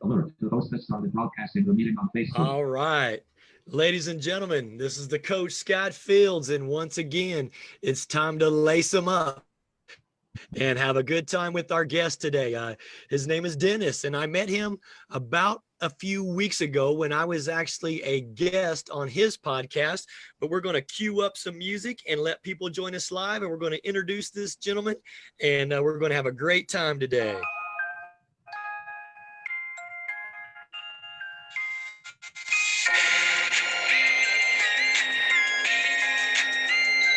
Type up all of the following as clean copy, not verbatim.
alert to those that started broadcasting the meeting on Facebook. All right. Ladies and gentlemen, this is the coach Scott Fields, and once again, it's time to lace them up and have a good time with our guest today. His name is Dennis, and I met him about a few weeks ago when I was actually a guest on his podcast. But we're going to cue up some music and let people join us live, and we're going to introduce this gentleman, and we're going to have a great time today.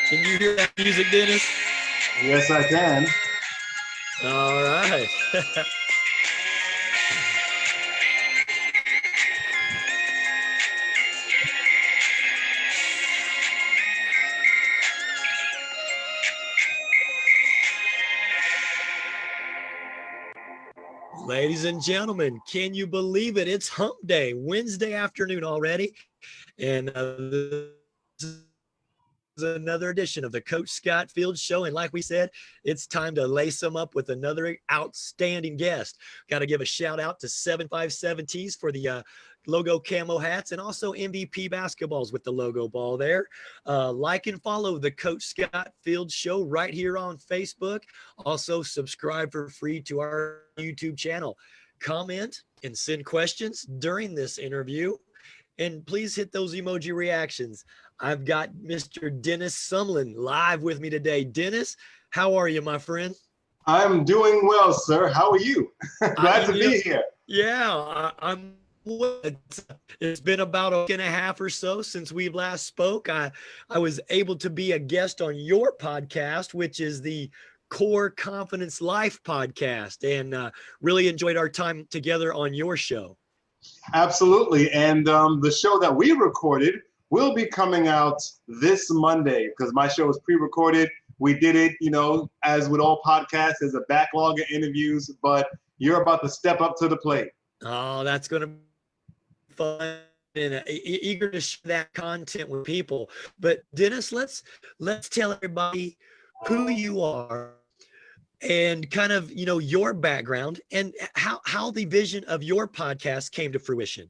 Can you hear that music, Dennis? Yes, I can. All right. Ladies and gentlemen, can you believe it? It's hump day, Wednesday afternoon already. And this is another edition of the Coach Scott Fields Show. And like we said, it's time to lace them up with another outstanding guest. Got to give a shout out to 757Ts for the logo camo hats, and also MVP basketballs with the logo ball there. Like and follow the Coach Scott Fields Show right here on Facebook. Also subscribe for free to our YouTube channel. Comment and send questions during this interview. And please hit those emoji reactions. I've got Mr. Dennis Sumlin live with me today. Dennis, how are you, my friend? I'm doing well, sir. How are you? Glad to be here. Yeah, I'm well. It's been about a week and a half or so since we last spoke. I was able to be a guest on your podcast, which is the Core Confidence Life podcast, and really enjoyed our time together on your show. Absolutely. And the show that we recorded will be coming out this Monday because my show is pre-recorded. We did it, as with all podcasts, there's a backlog of interviews, but you're about to step up to the plate. Oh, that's going to be fun, and eager to share that content with people. But Dennis, let's tell everybody who you are and kind of, your background and how the vision of your podcast came to fruition.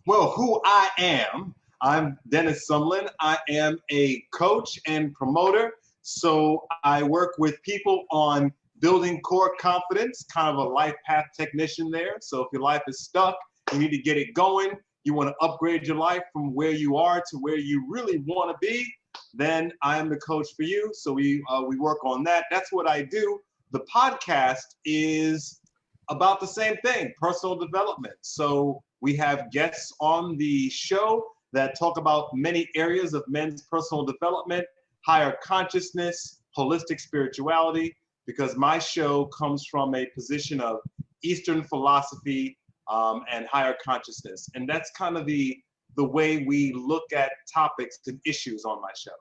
Well, who I am, I'm Dennis Sumlin. I am a coach and promoter. So I work with people on building core confidence, kind of a life path technician there. So if your life is stuck, you need to get it going. You want to upgrade your life from where you are to where you really want to be, then I am the coach for you. So we work on that. That's what I do. The podcast is about the same thing, personal development. So we have guests on the show that talk about many areas of men's personal development, higher consciousness, holistic spirituality, because my show comes from a position of Eastern philosophy and higher consciousness. And that's kind of the way we look at topics and issues on my show.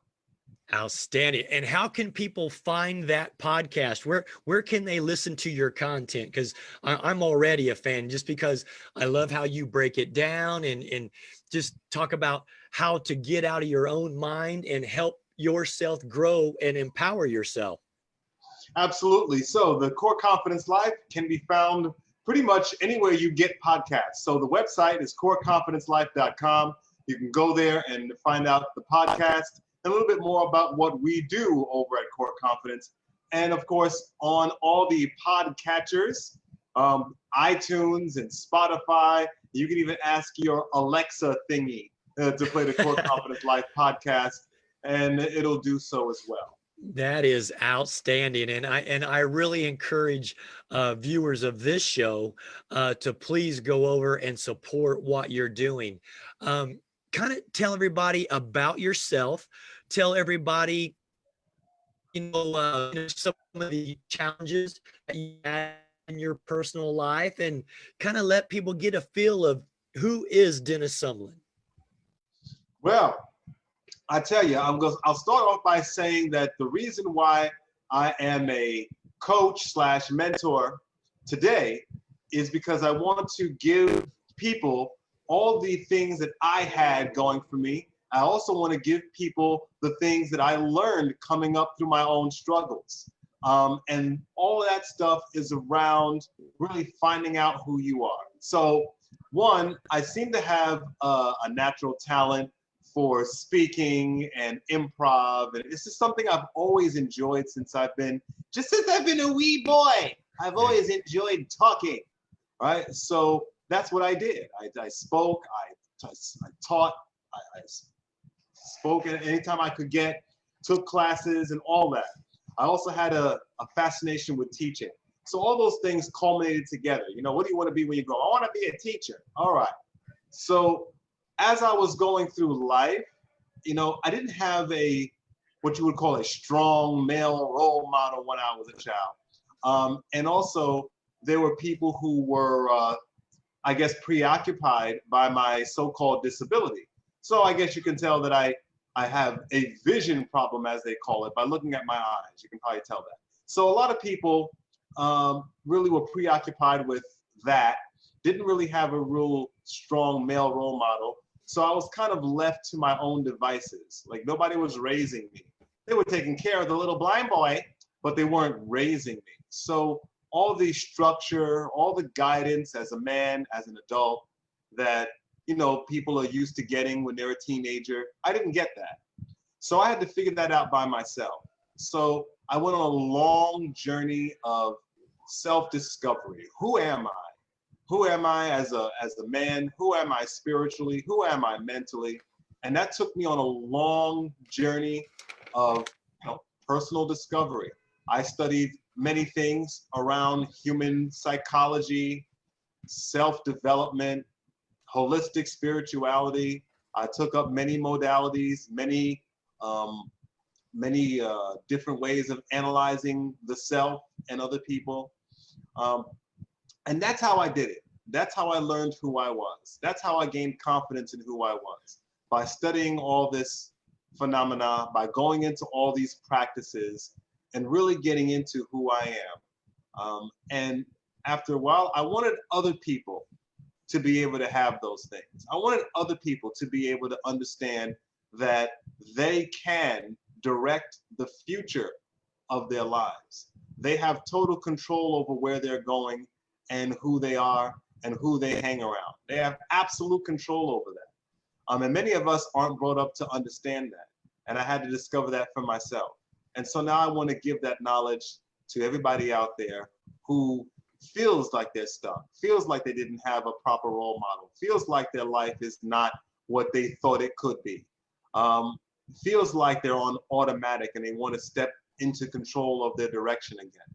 Outstanding. And how can people find that podcast? Where can they listen to your content? Because I'm already a fan, just because I love how you break it down and just talk about how to get out of your own mind and help yourself grow and empower yourself. Absolutely. So the Core Confidence Life can be found pretty much anywhere you get podcasts. So the website is coreconfidencelife.com. You can go there and find out the podcast and a little bit more about what we do over at Core Confidence. And of course, on all the podcatchers, iTunes and Spotify, you can even ask your Alexa thingy to play the Core Confidence Life podcast, and it'll do so as well. That is outstanding. And I really encourage viewers of this show to please go over and support what you're doing. Kind of tell everybody about yourself. Tell everybody, some of the challenges that you had in your personal life, and kind of let people get a feel of who is Dennis Sumlin. Well, I tell you, I'll start off by saying that the reason why I am a coach / mentor today is because I want to give people all the things that I had going for me. I also want to give people the things that I learned coming up through my own struggles. And all of that stuff is around really finding out who you are. So one, I seem to have a natural talent for speaking and improv. And this is something I've always enjoyed since I've been a wee boy. I've always enjoyed talking, right? So that's what I did. I spoke, I taught, I spoke anytime I could get, took classes and all that. I also had a fascination with teaching. So all those things culminated together. You know, what do you want to be when you grow? I want to be a teacher. All right. So as I was going through life, you know, I didn't have what you would call a strong male role model when I was a child. And also there were people who were, I guess, preoccupied by my so-called disability. So I guess you can tell that I have a vision problem, as they call it, by looking at my eyes. You can probably tell that. So a lot of people really were preoccupied with that, didn't really have a real strong male role model. So I was kind of left to my own devices. Like nobody was raising me. They were taking care of the little blind boy, but they weren't raising me. So all the structure, all the guidance as a man, as an adult, that, you know, people are used to getting when they're a teenager, I didn't get that. So I had to figure that out by myself. So I went on a long journey of self-discovery. Who am I? Who am I as a man? Who am I spiritually? Who am I mentally? And that took me on a long journey of, you know, personal discovery. I studied many things around human psychology, self-development, holistic spirituality. I took up many modalities, many different ways of analyzing the self and other people. And that's how I did it. That's how I learned who I was. That's how I gained confidence in who I was. By studying all this phenomena, by going into all these practices and really getting into who I am. And after a while, I wanted other people to be able to have those things. I wanted other people to be able to understand that they can direct the future of their lives. They have total control over where they're going and who they are and who they hang around. They have absolute control over that. And many of us aren't brought up to understand that. And I had to discover that for myself. And so now I want to give that knowledge to everybody out there who feels like they're stuck, feels like they didn't have a proper role model, feels like their life is not what they thought it could be, feels like they're on automatic and they want to step into control of their direction again.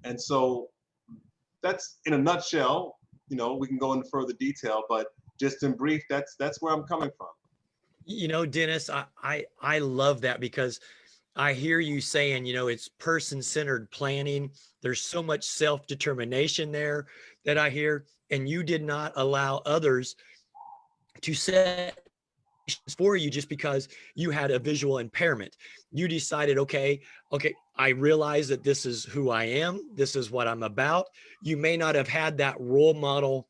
And so that's, in a nutshell, you know, we can go into further detail, but just in brief, that's where I'm coming from. You know, Dennis, I love that, because I hear you saying, you know, it's person-centered planning. There's so much self-determination there that I hear, and you did not allow others to set for you just because you had a visual impairment. You decided, okay, I realize that this is who I am. This is what I'm about. You may not have had that role model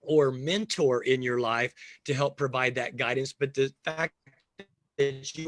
or mentor in your life to help provide that guidance, but the fact that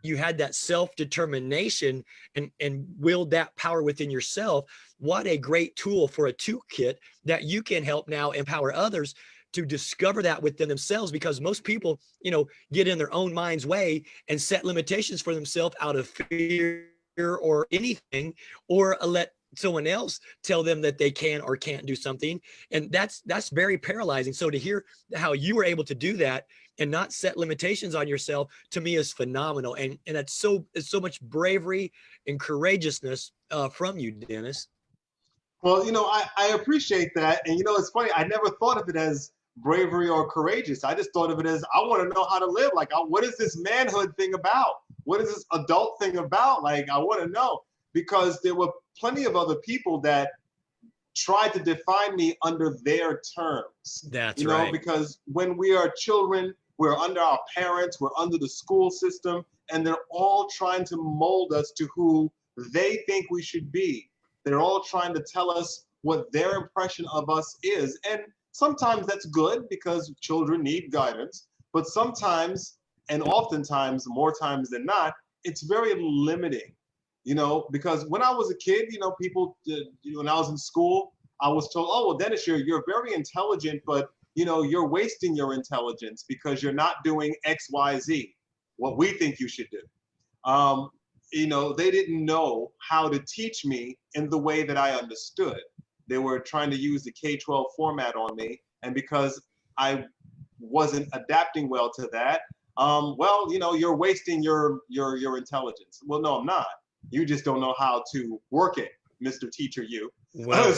you had that self-determination and willed that power within yourself, what a great tool for a toolkit that you can help now empower others to discover that within themselves. Because most people, you know, get in their own mind's way and set limitations for themselves out of fear or anything, or let someone else tell them that they can or can't do something. And that's very paralyzing. So to hear how you were able to do that and not set limitations on yourself, to me, is phenomenal. And it's so much bravery and courageousness from you, Dennis. Well, you know, I appreciate that. And, you know, it's funny, I never thought of it as bravery or courageous. I just thought of it as, I want to know how to live. Like, what is this manhood thing about? What is this adult thing about? Like, I want to know, because there were plenty of other people that tried to define me under their terms. That's you know, right. Because when we are children, we're under our parents, we're under the school system, and they're all trying to mold us to who they think we should be. They're all trying to tell us what their impression of us is. And sometimes that's good, because children need guidance, but sometimes, and oftentimes, more times than not, it's very limiting. because when I was a kid, people, when I was in school, I was told, oh, well, Dennis, you're very intelligent, but, you're wasting your intelligence because you're not doing X, Y, Z, what we think you should do. They didn't know how to teach me in the way that I understood. They were trying to use the K-12 format on me. And because I wasn't adapting well to that, you're wasting your intelligence. Well, no, I'm not. You just don't know how to work it, Mr. Teacher, you. Well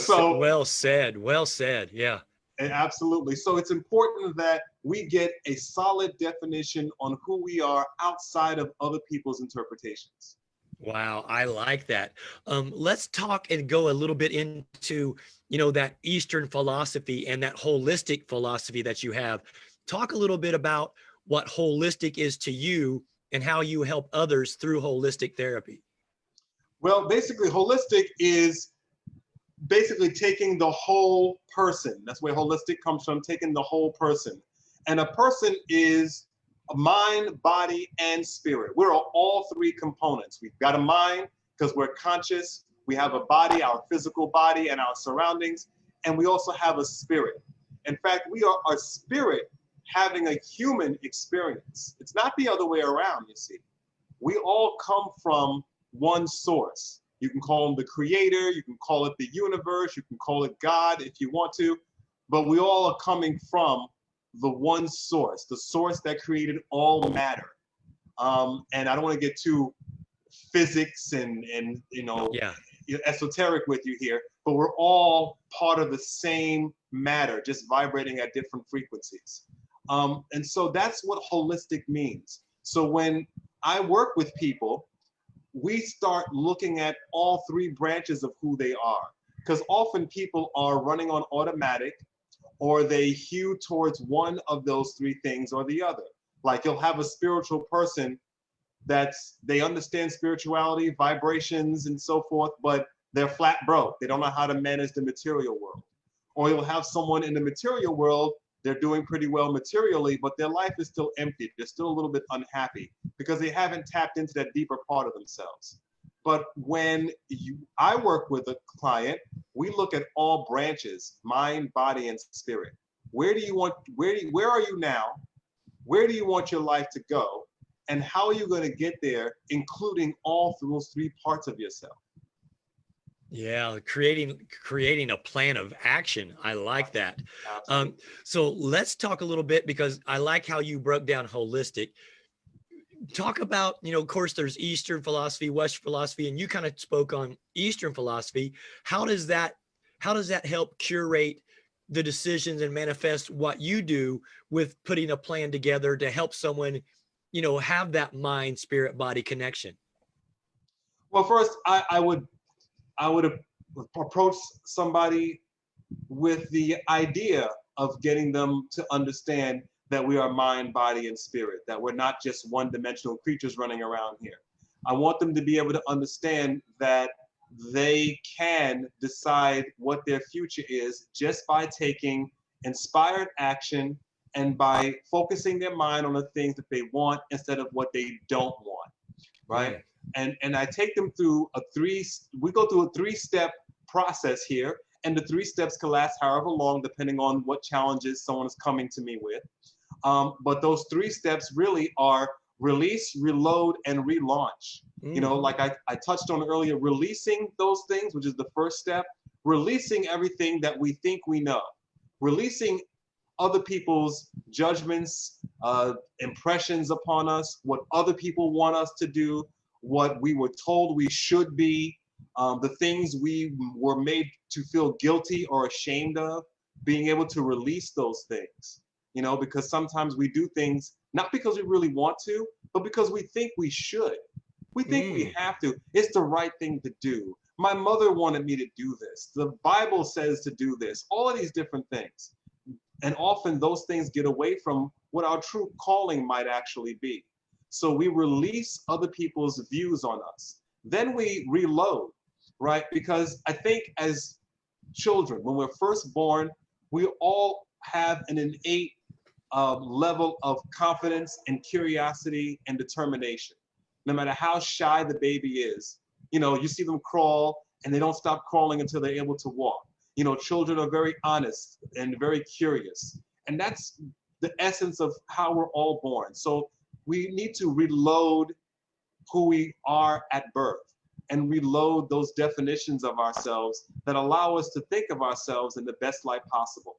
said. Well said. Yeah. Absolutely. So it's important that we get a solid definition on who we are outside of other people's interpretations. Wow, I like that. Let's talk and go a little bit into, that Eastern philosophy and that holistic philosophy that you have. Talk a little bit about what holistic is to you and how you help others through holistic therapy. Well, basically, holistic is basically taking the whole person. That's where holistic comes from, taking the whole person. And a person is a mind, body, and spirit. We're all three components. We've got a mind because we're conscious. We have a body, our physical body, and our surroundings. And we also have a spirit. In fact, we are our spirit having a human experience. It's not the other way around, you see. We all come from one source. You can call him the creator, you can call it the universe, you can call it God if you want to, but we all are coming from the one source, the source that created all matter. And I don't want to get too physics and esoteric with you here, but we're all part of the same matter, just vibrating at different frequencies. And so that's what holistic means. So when I work with people, we start looking at all three branches of who they are, because often people are running on automatic, or they hew towards one of those three things or the other. Like you'll have a spiritual person they understand spirituality, vibrations, and so forth, but they're flat broke. They don't know how to manage the material world. Or you'll have someone in the material world, they're doing pretty well materially, but their life is still empty. They're still a little bit unhappy because they haven't tapped into that deeper part of themselves. But when I work with a client, we look at all branches, mind, body, and spirit. Where are you now? Where do you want your life to go? And how are you going to get there, including all those three parts of yourself? Yeah, creating a plan of action. I like that. So let's talk a little bit, because I like how you broke down holistic. Talk about, of course, there's Eastern philosophy, Western philosophy, and you kind of spoke on Eastern philosophy. How does that help curate the decisions and manifest what you do with putting a plan together to help someone, have that mind, spirit, body connection? Well, first, I would approach somebody with the idea of getting them to understand that we are mind, body, and spirit, that we're not just one-dimensional creatures running around here. I want them to be able to understand that they can decide what their future is just by taking inspired action and by focusing their mind on the things that they want instead of what they don't want, right? And I take them through we go through a three-step process here, and the 3 steps can last however long, depending on what challenges someone is coming to me with. But those 3 steps really are release, reload, and relaunch. Like I touched on earlier, releasing those things, which is the first step, releasing everything that we think we know, releasing other people's judgments, impressions upon us, what other people want us to do, what we were told we should be, the things we were made to feel guilty or ashamed of, being able to release those things, because sometimes we do things not because we really want to, but because we think we should. We think we have to. It's the right thing to do. My mother wanted me to do this. The Bible says to do this. All of these different things. And often those things get away from what our true calling might actually be. So we release other people's views on us. Then we reload, right? Because I think as children, when we're first born, we all have an innate level of confidence and curiosity and determination. No matter how shy the baby is, You know, you see them crawl and they don't stop crawling until they're able to walk. You know, children are very honest and very curious. And that's the essence of how we're all born. So we need to reload who we are at birth and reload those definitions of ourselves that allow us to think of ourselves in the best light possible.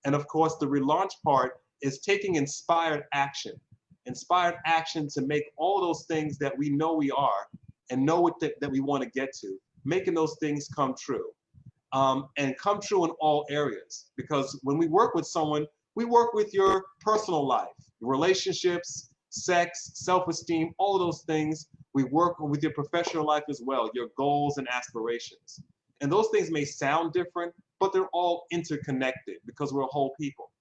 And of course, the relaunch part is taking inspired action to make all those things that we know we are and know what that we want to get to, making those things come true. And come true in all areas. Because when we work with someone, we work with your personal life, relationships, sex, self-esteem, all of those things. We work with your professional life as well, your goals and aspirations. And those things may sound different, but they're all interconnected because we're whole people.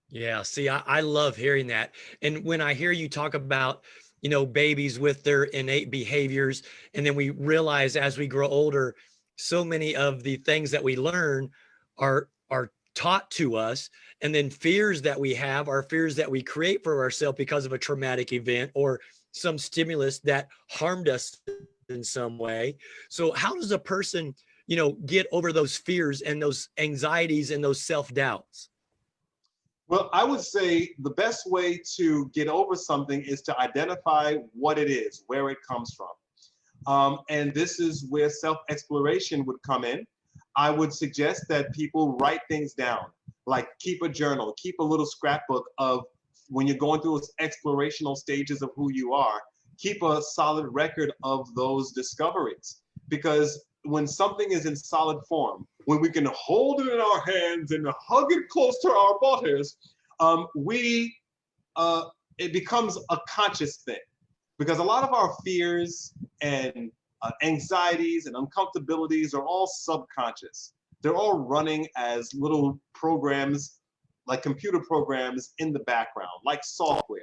Yeah, see, I love hearing that. And when I hear you talk about, you know, babies with their innate behaviors, and then we realize as we grow older, so many of the things that we learn are taught to us, and then fears that we have are fears that we create for ourselves because of a traumatic event or some stimulus that harmed us in some way. So how does a person, you know, get over those fears and those anxieties and those self-doubts? Well, I would say the best way to get over something is to identify what it is, where it comes from. And this is where self-exploration would come in. I would suggest that people write things down, like keep a journal, keep a little scrapbook of when you're going through those explorational stages of who you are, keep a solid record of those discoveries. Because when something is in solid form, when we can hold it in our hands and hug it close to our bodies, it becomes a conscious thing. Because a lot of our fears and anxieties and uncomfortabilities are all subconscious. They're all running as little programs, like computer programs in the background, like software,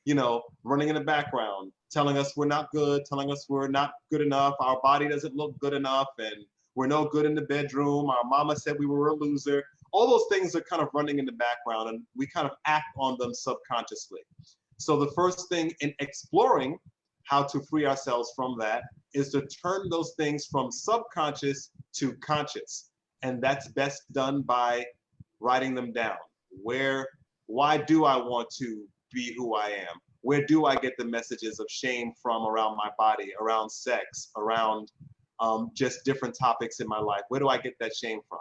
you know, running in the background, telling us we're not good, telling us we're not good enough, our body doesn't look good enough, and we're no good in the bedroom, our mama said we were a loser. All those things are kind of running in the background, and we kind of act on them subconsciously. So the first thing in exploring how to free ourselves from that is to turn those things from subconscious to conscious. And that's best done by writing them down. Why do I want to be who I am? Where do I get the messages of shame from around my body, around sex, around just different topics in my life? Where do I get that shame from?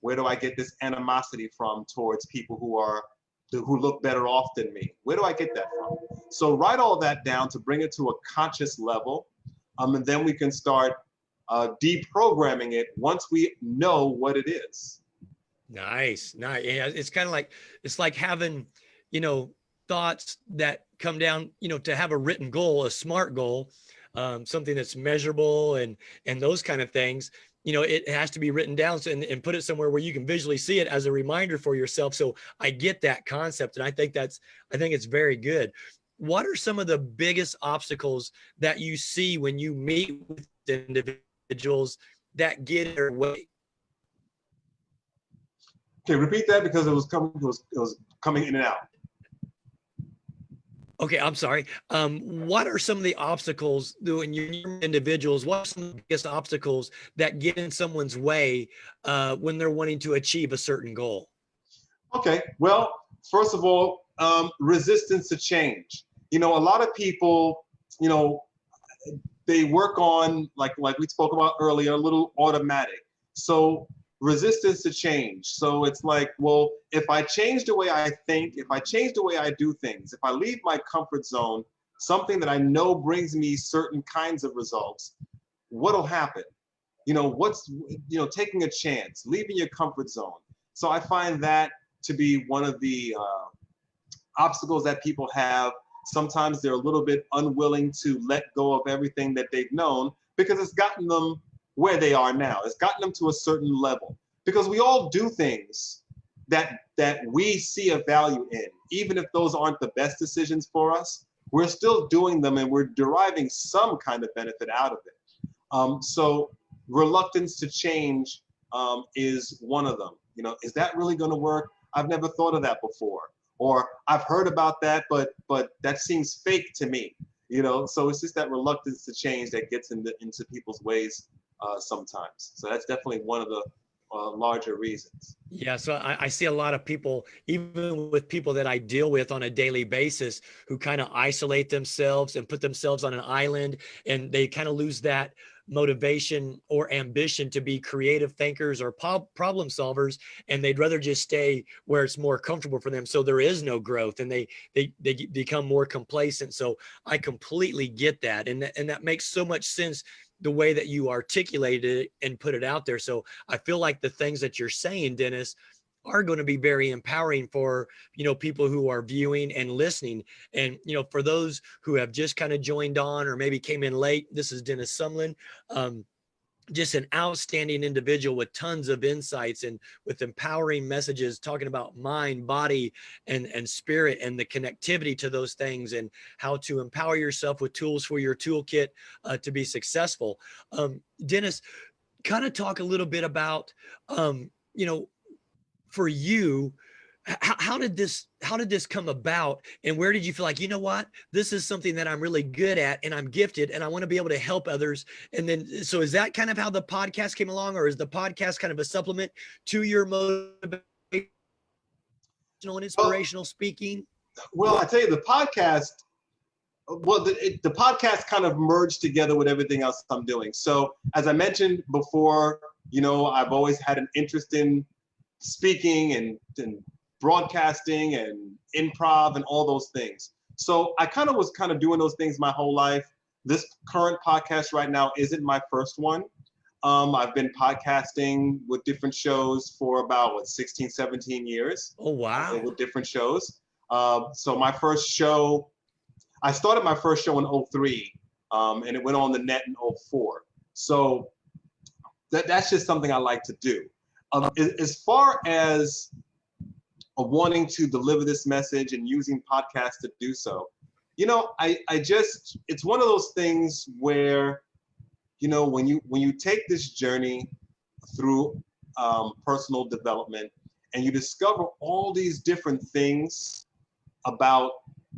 Where do I get this animosity from towards people who look better off than me? Where do I get that from? So write all that down to bring it to a conscious level, and then we can start deprogramming it once we know what it is. Nice. Yeah, it's kind of like, it's like having, you know, thoughts that come down, you know, to have a written goal, a SMART goal, something that's measurable and those kind of things. You know, it has to be written down and put it somewhere where you can visually see it as a reminder for yourself. So I get that concept, and I think it's very good. What are some of the biggest obstacles that you see when you meet with individuals that get in their way? Okay, repeat that because it was coming in and out. Okay, I'm sorry. What are some of the obstacles when you're individuals? What are some of the biggest obstacles that get in someone's way when they're wanting to achieve a certain goal? Okay, well, first of all, resistance to change. You know, a lot of people, you know, they work on, like we spoke about earlier, a little automatic. So resistance to change. So it's like, well, if I change the way I think, if I change the way I do things, if I leave my comfort zone, something that I know brings me certain kinds of results, what'll happen? You know, taking a chance, leaving your comfort zone. So I find that to be one of the obstacles that people have. Sometimes they're a little bit unwilling to let go of everything that they've known because it's gotten them where they are now. It's gotten them to a certain level, because we all do things that we see a value in, even if those aren't the best decisions for us. We're still doing them and we're deriving some kind of benefit out of it. So reluctance to change is one of them. You know, is that really going to work? I've never thought of that before. Or I've heard about that, but that seems fake to me. You know, so it's just that reluctance to change that gets into people's ways sometimes. So that's definitely one of the larger reasons. Yeah, so I see a lot of people, even with people that I deal with on a daily basis, who kind of isolate themselves and put themselves on an island, and they kind of lose that motivation or ambition to be creative thinkers or problem solvers, and they'd rather just stay where it's more comfortable for them. So there is no growth, and they become more complacent. So I completely get that, and that makes so much sense the way that you articulated it and put it out there. So I feel like the things that you're saying, Dennis, are going to be very empowering for, people who are viewing and listening. And, for those who have just kind of joined on or maybe came in late, this is Dennis Sumlin. Just an outstanding individual with tons of insights and with empowering messages, talking about mind, body, and spirit, and the connectivity to those things, and how to empower yourself with tools for your toolkit to be successful. Dennis, kind of talk a little bit about, for you, how did this come about, and where did you feel like, what, this is something that I'm really good at and I'm gifted and I want to be able to help others? And then, so is that kind of how the podcast came along, or is the podcast kind of a supplement to your motivational and inspirational speaking? Well, I tell you, the podcast, the podcast kind of merged together with everything else I'm doing. So as I mentioned before, I've always had an interest in speaking and broadcasting and improv and all those things. So I was doing those things my whole life. This current podcast right now isn't my first one. I've been podcasting with different shows for about 16, 17 years. Oh, wow. With different shows. So I started my first show in 2003, and it went on the net in 2004. So that's just something I like to do. As far as wanting to deliver this message and using podcasts to do so, it's one of those things where, when you take this journey through personal development and you discover all these different things about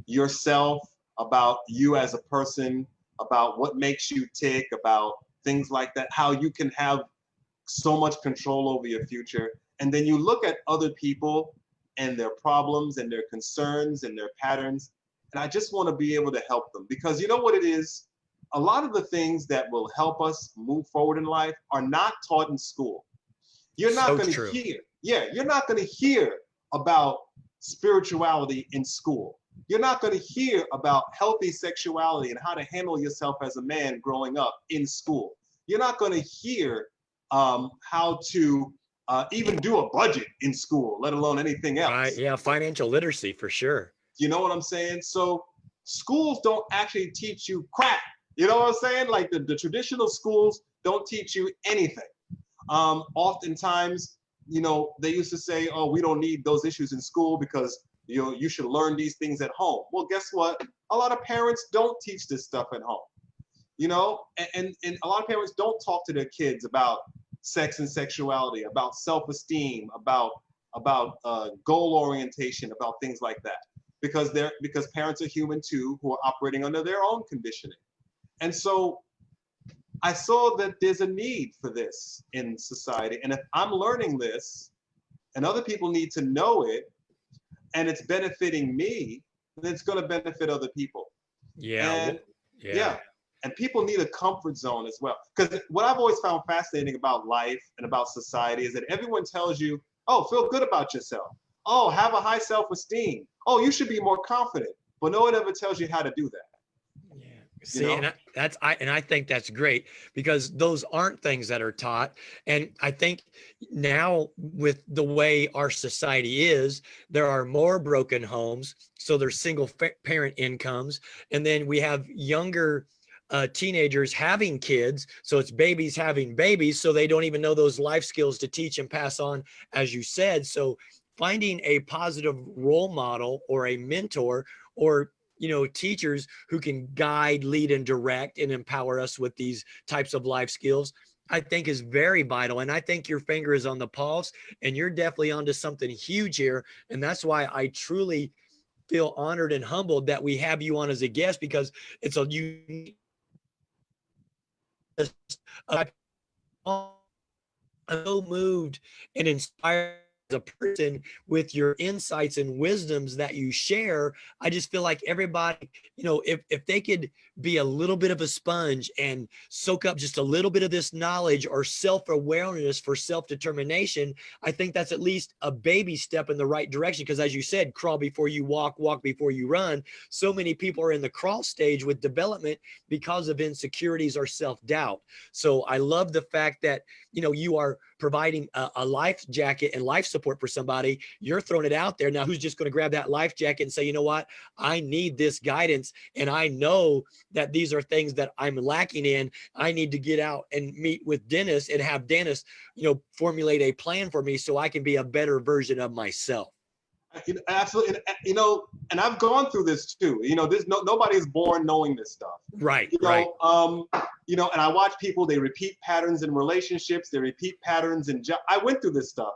yourself, about you as a person, about what makes you tick, about things like that, how you can have so much control over your future. And then you look at other people and their problems and their concerns and their patterns. And I just want to be able to help them, because you know what it is? A lot of the things that will help us move forward in life are not taught in school. You're not going to hear. Yeah, you're not going to hear about spirituality in school. You're not going to hear about healthy sexuality and how to handle yourself as a man growing up in school. You're not going to hear how to even do a budget in school, let alone anything else. Right. Yeah, financial literacy for sure. You know what I'm saying? So schools don't actually teach you crap. You know what I'm saying? Like the traditional schools don't teach you anything. Oftentimes, they used to say, oh, we don't need those issues in school because you should learn these things at home. Well, guess what? A lot of parents don't teach this stuff at home. And a lot of parents don't talk to their kids about sex and sexuality, about self-esteem, about goal orientation, about things like that, because parents are human too, who are operating under their own conditioning. And so I saw that there's a need for this in society. And if I'm learning this and other people need to know it and it's benefiting me, then it's going to benefit other people. Yeah. And people need a comfort zone as well. Because what I've always found fascinating about life and about society is that everyone tells you, oh, feel good about yourself. Oh, have a high self-esteem. Oh, you should be more confident. But no one ever tells you how to do that. Yeah. See, and I think that's great, because those aren't things that are taught. And I think now, with the way our society is, there are more broken homes. So there's single parent incomes. And then we have younger teenagers having kids. So it's babies having babies. So they don't even know those life skills to teach and pass on, as you said. So finding a positive role model or a mentor, or teachers who can guide, lead, and direct and empower us with these types of life skills, I think is very vital. And I think your finger is on the pulse, and you're definitely onto something huge here. And that's why I truly feel honored and humbled that we have you on as a guest, because it's a unique, I'm so moved and inspired as a person with your insights and wisdoms that you share. I just feel like everybody, if they could be a little bit of a sponge and soak up just a little bit of this knowledge or self-awareness for self-determination, I think that's at least a baby step in the right direction. Because as you said, crawl before you walk, walk before you run. So many people are in the crawl stage with development because of insecurities or self-doubt. So I love the fact that, you are providing a life jacket and life support for somebody. You're throwing it out there. Now, who's just going to grab that life jacket and say, you know what, I need this guidance, and I know that these are things that I'm lacking in. I need to get out and meet with Dennis and have Dennis, formulate a plan for me so I can be a better version of myself. Absolutely. And I've gone through this too. Nobody is born knowing this stuff. Right. Right. And I watch people, they repeat patterns in relationships, they repeat patterns in I went through this stuff.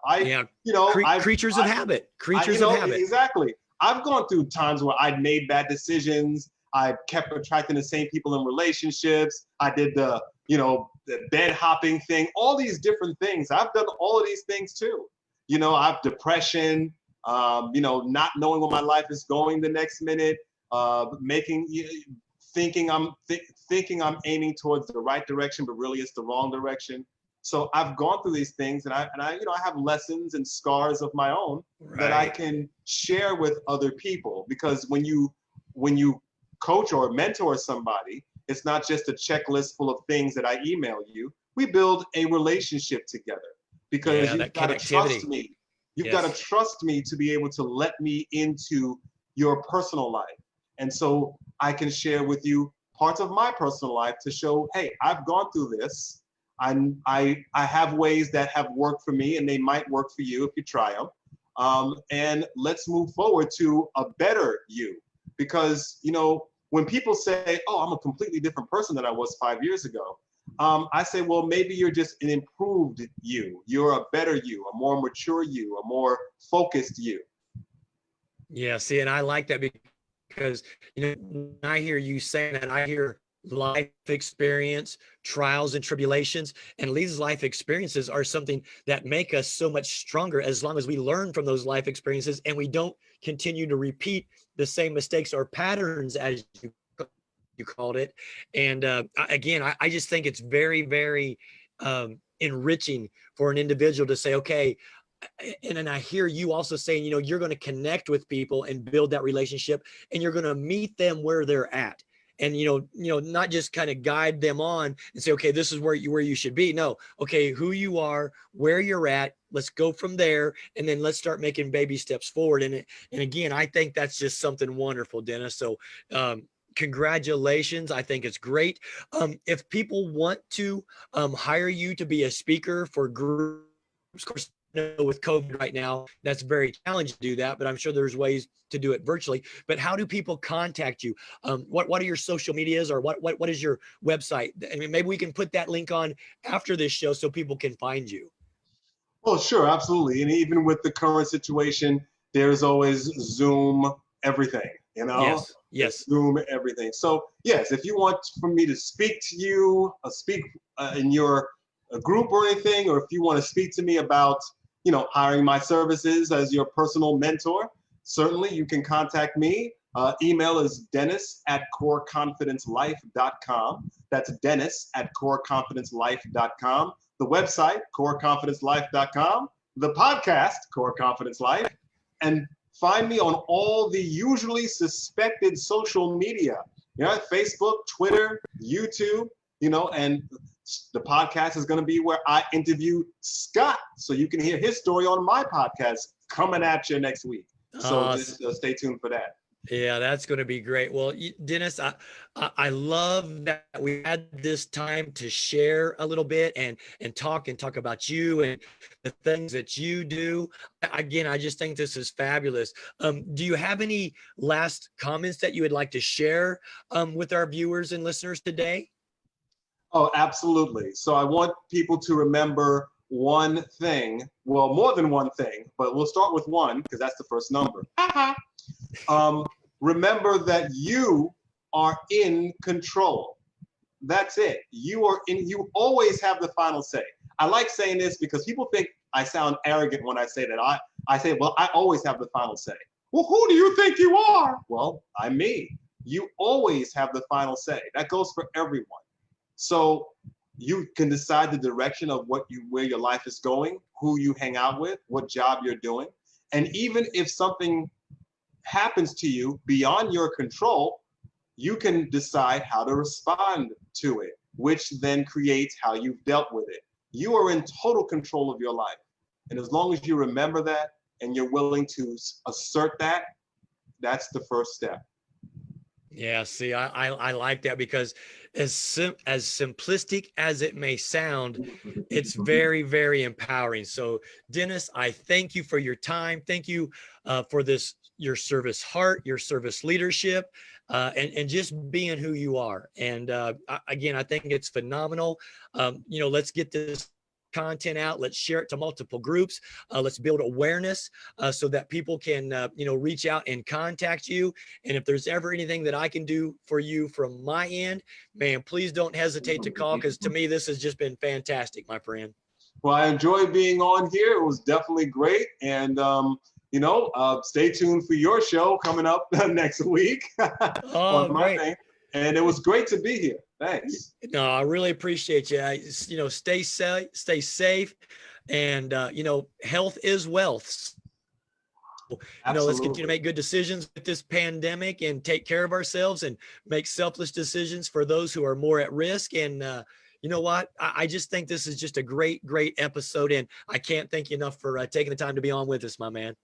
Creatures of habit. Creatures of habit. Exactly. I've gone through times where I'd made bad decisions. I kept attracting the same people in relationships. I did the bed hopping thing, all these different things. I've done all of these things too. I've depression, not knowing where my life is going the next minute, thinking I'm aiming towards the right direction, but really it's the wrong direction. So I've gone through these things, and I have lessons and scars of my own that I can share with other people. Because when you coach or mentor somebody, it's not just a checklist full of things that I email you. We build a relationship together, because you've got to trust me. You've got to trust me to be able to let me into your personal life. And so I can share with you parts of my personal life to show, hey, I've gone through this. I have ways that have worked for me, and they might work for you if you try them. And let's move forward to a better you. Because, when people say, oh, I'm a completely different person than I was 5 years ago, I say, well, maybe you're just an improved you. You're a better you, a more mature you, a more focused you. Yeah, see, and I like that, because, when I hear you saying that, I hear life experience, trials and tribulations, and these life experiences are something that make us so much stronger as long as we learn from those life experiences and we don't continue to repeat the same mistakes or patterns, as you called it. And again, I just think it's very, very enriching for an individual to say, okay, and then I hear you also saying, you're going to connect with people and build that relationship, and you're going to meet them where they're at. And, not just kind of guide them on and say, okay, this is where you should be. No, okay, who you are, where you're at, let's go from there. And then let's start making baby steps forward. And again, I think that's just something wonderful, Dennis. So, congratulations. I think it's great. If people want to hire you to be a speaker for groups, of course, with COVID right now, that's very challenging to do that, but I'm sure there's ways to do it virtually. But how do people contact you? What are your social medias, or what is your website? I mean, maybe we can put that link on after this show so people can find you. Well, sure, absolutely. And even with the current situation, there's always Zoom everything, Yes. Zoom everything. So yes, if you want for me to speak to you, speak in your group or anything, or if you want to speak to me about hiring my services as your personal mentor, certainly you can contact me. Email is dennis@coreconfidencelife.com. That's dennis@coreconfidencelife.com. The website, coreconfidencelife.com. The podcast, Core Confidence Life. And find me on all the usually suspected social media. Facebook, Twitter, YouTube, and the podcast is going to be where I interview Scott, so you can hear his story on my podcast coming at you next week. So just stay tuned for that. Yeah, that's going to be great. Well, Dennis, I love that we had this time to share a little bit and talk about you and the things that you do. Again, I just think this is fabulous. Do you have any last comments that you would like to share with our viewers and listeners today? Oh, absolutely. So I want people to remember one thing, well, more than one thing, but we'll start with one because that's the first number. Remember that you are in control. That's it. You are in, you always have the final say. I like saying this because people think I sound arrogant when I say that. I say, well, I always have the final say. Well, who do you think you are? Well, I'm me. You always have the final say. That goes for everyone. So you can decide the direction of where your life is going, who you hang out with, what job you're doing. And even if something happens to you beyond your control, you can decide how to respond to it, which then creates how you've dealt with it. You are in total control of your life. And as long as you remember that and you're willing to assert that, that's the first step. Yeah, see, I like that because as simplistic as it may sound, it's very, very empowering. So, Dennis, I thank you for your time. Thank you for your service heart, your service leadership, and just being who you are. And again, I think it's phenomenal. Let's get this content out. Let's share it to multiple groups. Let's build awareness so that people can, reach out and contact you. And if there's ever anything that I can do for you from my end, man, please don't hesitate to call, because to me, this has just been fantastic, my friend. Well, I enjoyed being on here. It was definitely great. And, stay tuned for your show coming up next week on my thing. And it was great to be here. Thanks. No, I really appreciate you. Stay safe, and health is wealth. Let's continue to make good decisions with this pandemic and take care of ourselves and make selfless decisions for those who are more at risk. And you know what? I just think this is just a great, great episode, and I can't thank you enough for taking the time to be on with us, my man.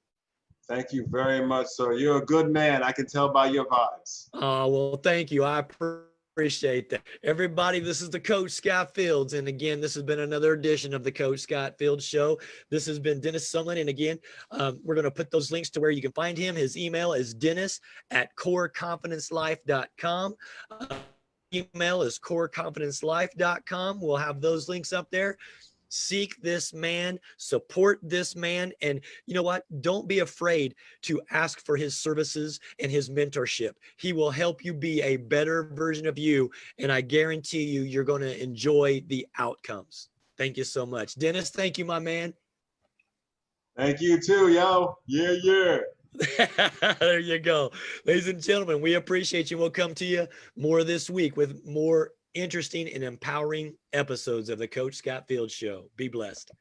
Thank you very much, sir. You're a good man. I can tell by your vibes. Oh, well, thank you. I appreciate that. Everybody, this is the Coach Scott Fields. And again, this has been another edition of the Coach Scott Fields Show. This has been Dennis Sumlin. And again, we're going to put those links to where you can find him. His email is dennis@coreconfidencelife.com. Email is coreconfidencelife.com. We'll have those links up there. Seek this man, support this man, and you know what? Don't be afraid to ask for his services and his mentorship. He will help you be a better version of you, and I guarantee you, you're going to enjoy the outcomes. Thank you so much. Dennis, thank you, my man. Thank you too, yo. Yeah, yeah. There you go. Ladies and gentlemen, we appreciate you. We'll come to you more this week with more interesting and empowering episodes of the Coach Scott Fields Show. Be blessed.